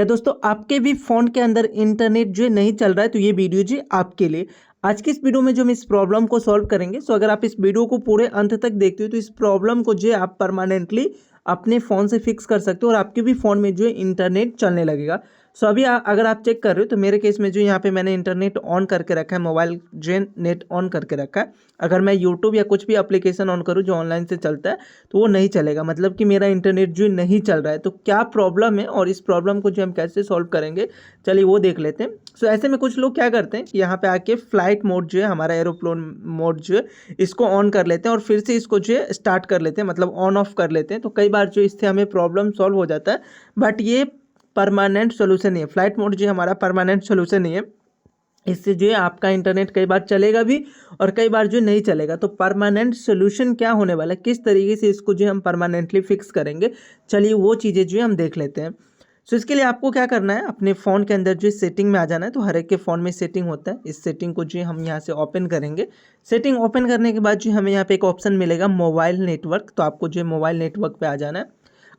या दोस्तों आपके भी फ़ोन के अंदर इंटरनेट जो है नहीं चल रहा है तो ये वीडियो जी आपके लिए। आज की इस वीडियो में जो हम इस प्रॉब्लम को सॉल्व करेंगे, सो अगर आप इस वीडियो को पूरे अंत तक देखते हो तो इस प्रॉब्लम को जो है आप परमानेंटली अपने फ़ोन से फिक्स कर सकते हो और आपके भी फ़ोन में जो है इंटरनेट चलने लगेगा। सो अभी अगर आप चेक कर रहे हो तो मेरे केस में जो यहाँ पे मैंने इंटरनेट ऑन करके रखा है, मोबाइल जो है नेट ऑन करके रखा है। अगर मैं यूट्यूब या कुछ भी एप्लीकेशन ऑन करूँ जो ऑनलाइन से चलता है तो वो नहीं चलेगा, मतलब कि मेरा इंटरनेट जो नहीं चल रहा है। तो क्या प्रॉब्लम है और इस प्रॉब्लम को जो हम कैसे सॉल्व करेंगे, चलिए वो देख लेते हैं। सो ऐसे में कुछ लोग क्या करते हैं कि यहाँ पे आके फ्लाइट मोड जो है, हमारा एरोप्लेन मोड जो है, इसको ऑन कर लेते हैं और फिर से इसको जो है स्टार्ट कर लेते हैं, मतलब ऑन ऑफ कर लेते हैं। तो कई बार जो इससे हमें प्रॉब्लम सॉल्व हो जाता है, बट ये परमानेंट सोल्यूशन नहीं है। फ्लाइट मोड जो है हमारा परमानेंट सोल्यूशन नहीं है। इससे जो है आपका इंटरनेट कई बार चलेगा भी और कई बार जो नहीं चलेगा। तो परमानेंट सोल्यूशन क्या होने वाला है, किस तरीके से इसको जो हम परमानेंटली फिक्स करेंगे, चलिए वो चीज़ें जो है हम देख लेते हैं। सो इसके लिए आपको क्या करना है, अपने फ़ोन के अंदर जो सेटिंग में आ जाना है। तो हर एक के फ़ोन में सेटिंग होता है, इस सेटिंग को जो हम यहाँ से ओपन करेंगे। सेटिंग ओपन करने के बाद जो हमें यहाँ पे एक ऑप्शन मिलेगा मोबाइल नेटवर्क, तो आपको जो है मोबाइल नेटवर्क पे आ जाना है।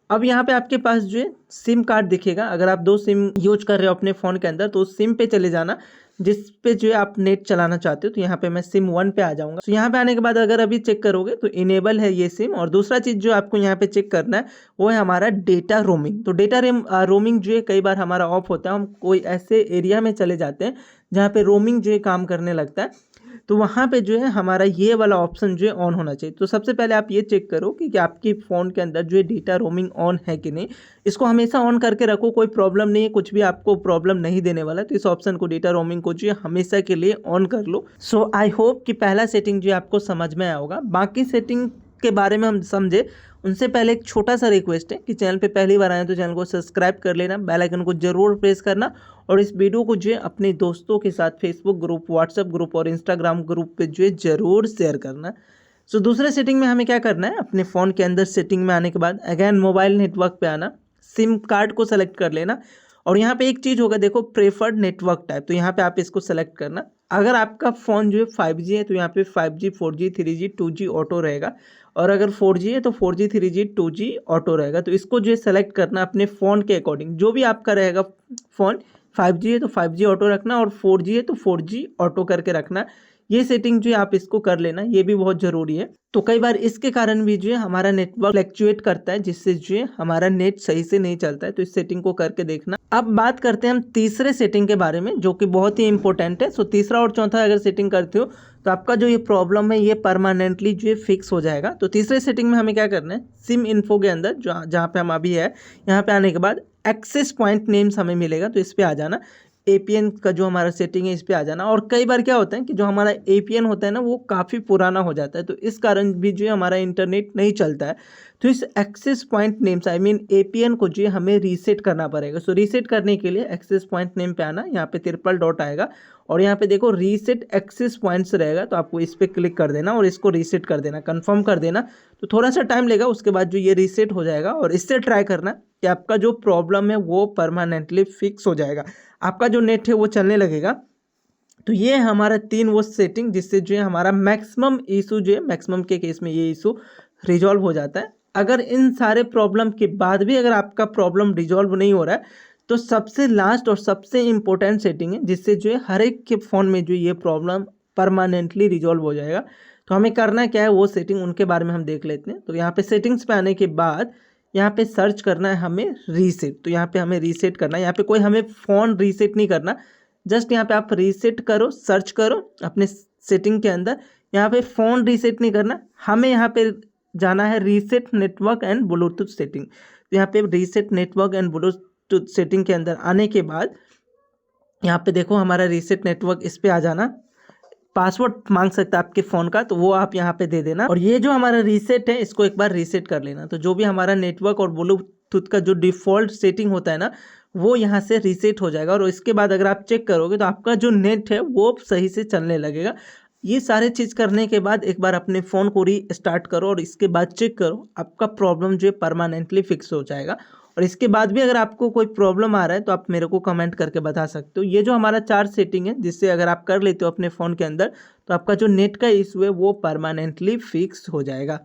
अब यहाँ पे आपके पास जो है सिम कार्ड दिखेगा। अगर आप 2 सिम यूज कर रहे हो अपने फ़ोन के अंदर तो उस सिम पे चले जाना जिस पे जो है आप नेट चलाना चाहते हो। तो यहाँ पे मैं सिम 1 पे आ जाऊँगा। तो यहाँ पे आने के बाद अगर अभी चेक करोगे तो इनेबल है ये सिम। और दूसरा चीज़ जो आपको यहाँ पे चेक करना है वो है हमारा डेटा रोमिंग। तो डेटा रोमिंग जो है कई बार हमारा ऑफ होता है, हम कोई ऐसे एरिया में चले जाते हैं जहाँ पे रोमिंग जो है काम करने लगता है, तो वहाँ पे जो है हमारा ये वाला ऑप्शन जो है ऑन होना चाहिए। तो सबसे पहले आप ये चेक करो कि आपकी फ़ोन के अंदर जो है डेटा रोमिंग ऑन है कि नहीं। इसको हमेशा ऑन करके रखो, कोई प्रॉब्लम नहीं है, कुछ भी आपको प्रॉब्लम नहीं देने वाला। तो इस ऑप्शन को, डेटा रोमिंग को जो है हमेशा के लिए ऑन कर लो। सो आई होप कि पहला सेटिंग जो है आपको समझ में आया होगा। बाकी सेटिंग के बारे में हम समझे उनसे पहले एक छोटा सा रिक्वेस्ट है कि चैनल पे पहली बार आए तो चैनल को सब्सक्राइब कर लेना, बेल आइकन को जरूर प्रेस करना और इस वीडियो को जो है अपने दोस्तों के साथ फेसबुक ग्रुप, व्हाट्सएप ग्रुप और इंस्टाग्राम ग्रुप पे जो है ज़रूर शेयर करना। सो दूसरे सेटिंग में हमें क्या करना है, अपने फ़ोन के अंदर सेटिंग में आने के बाद अगेन मोबाइल नेटवर्क पे आना, सिम कार्ड को सेलेक्ट कर लेना और यहाँ पे एक चीज़ होगा, देखो प्रेफर्ड नेटवर्क टाइप, तो यहाँ पे आप इसको सेलेक्ट करना। अगर आपका फ़ोन जो है 5G है तो यहाँ पे 5G, 4G, 3G, 2G auto रहेगा और अगर 4G है तो 4G, 3G, 2G ऑटो रहेगा। तो इसको जो है सेलेक्ट करना अपने फ़ोन के अकॉर्डिंग, जो भी आपका रहेगा फ़ोन। 5G है तो 5G ऑटो रखना और 4G है तो 4G ऑटो करके रखना। ये सेटिंग जो है आप इसको कर लेना, ये भी बहुत ज़रूरी है। तो कई बार इसके कारण भी जो है हमारा नेटवर्क फ्लक्चुएट करता है, जिससे जो है हमारा नेट सही से नहीं चलता है। तो इस सेटिंग को करके देखना। अब बात करते हैं हम तीसरे सेटिंग के बारे में, जो कि बहुत ही इंपॉर्टेंट है। सो तीसरा और चौथा अगर सेटिंग करते हो तो आपका जो ये प्रॉब्लम है ये परमानेंटली जो है फिक्स हो जाएगा। तो तीसरे सेटिंग में हमें क्या करना है, सिम इन्फो के अंदर जहाँ पे हम अभी है, यहाँ पे आने के बाद एक्सेस पॉइंट नेम्स हमें मिलेगा, तो इस पर आ जाना। एपीएन का जो हमारा सेटिंग है इस पे आ जाना। और कई बार क्या होता है कि जो हमारा एपीएन होता है ना वो काफ़ी पुराना हो जाता है, तो इस कारण भी जो है हमारा इंटरनेट नहीं चलता है। तो इस access point names I mean APN को जो है हमें रीसेट करना पड़ेगा। सो रीसेट करने के लिए एक्सेस पॉइंट नेम पे आना, यहाँ पे ट्रिपल डॉट आएगा और यहाँ पे देखो रीसेट एक्सेस पॉइंट्स रहेगा, तो आपको इस पर क्लिक कर देना और इसको रीसेट कर देना, कंफर्म कर देना। तो थोड़ा सा टाइम लेगा, उसके बाद जो ये रीसेट हो जाएगा और इससे ट्राई करना कि आपका जो प्रॉब्लम है वो परमानेंटली फिक्स हो जाएगा, आपका जो नेट है वो चलने लगेगा। तो ये हमारा 3 वो सेटिंग जिससे जो है हमारा मैक्सिमम इशू जो है, मैक्सिमम के केस में ये इशू रिजॉल्व हो जाता है। अगर इन सारे प्रॉब्लम के बाद भी अगर आपका प्रॉब्लम रिजॉल्व नहीं हो रहा है तो सबसे लास्ट और सबसे इम्पोर्टेंट सेटिंग है जिससे जो है हर एक के फ़ोन में जो ये प्रॉब्लम परमानेंटली रिजॉल्व हो जाएगा। तो हमें करना क्या है, वो सेटिंग उनके बारे में हम देख लेते हैं। तो यहाँ पे सेटिंग्स पे आने के बाद यहाँ पे सर्च करना है हमें रीसेट। तो यहाँ पे हमें रीसेट करना है, यहाँ पे कोई हमें फ़ोन रीसेट नहीं करना, जस्ट यहाँ पे आप रीसेट करो, सर्च करो अपने सेटिंग के अंदर। यहाँ पे फ़ोन रीसेट नहीं करना, हमें यहाँ पे जाना है reset network and Bluetooth setting. तो यहाँ पे reset network and Bluetooth setting के अंदर आने के बाद यहाँ पे देखो हमारा रीसेट नेटवर्क, इस पे आ जाना। पासवर्ड मांग सकता है आपके फ़ोन का, तो वो आप यहाँ पे दे देना और ये जो हमारा रीसेट है इसको एक बार रीसेट कर लेना। तो जो भी हमारा नेटवर्क और ब्लूटूथ का जो डिफ़ॉल्ट सेटिंग होता है ना वो यहाँ से रीसेट हो जाएगा और इसके बाद अगर आप चेक करोगे तो आपका जो नेट है वो सही से चलने लगेगा। ये सारे चीज़ करने के बाद एक बार अपने फ़ोन को रीस्टार्ट करो और इसके बाद चेक करो, आपका प्रॉब्लम जो है परमानेंटली फिक्स हो जाएगा। और इसके बाद भी अगर आपको कोई प्रॉब्लम आ रहा है तो आप मेरे को कमेंट करके बता सकते हो। ये जो हमारा 4 सेटिंग है जिससे अगर आप कर लेते हो अपने फ़ोन के अंदर तो आपका जो नेट का इशू है वो परमानेंटली फिक्स हो जाएगा।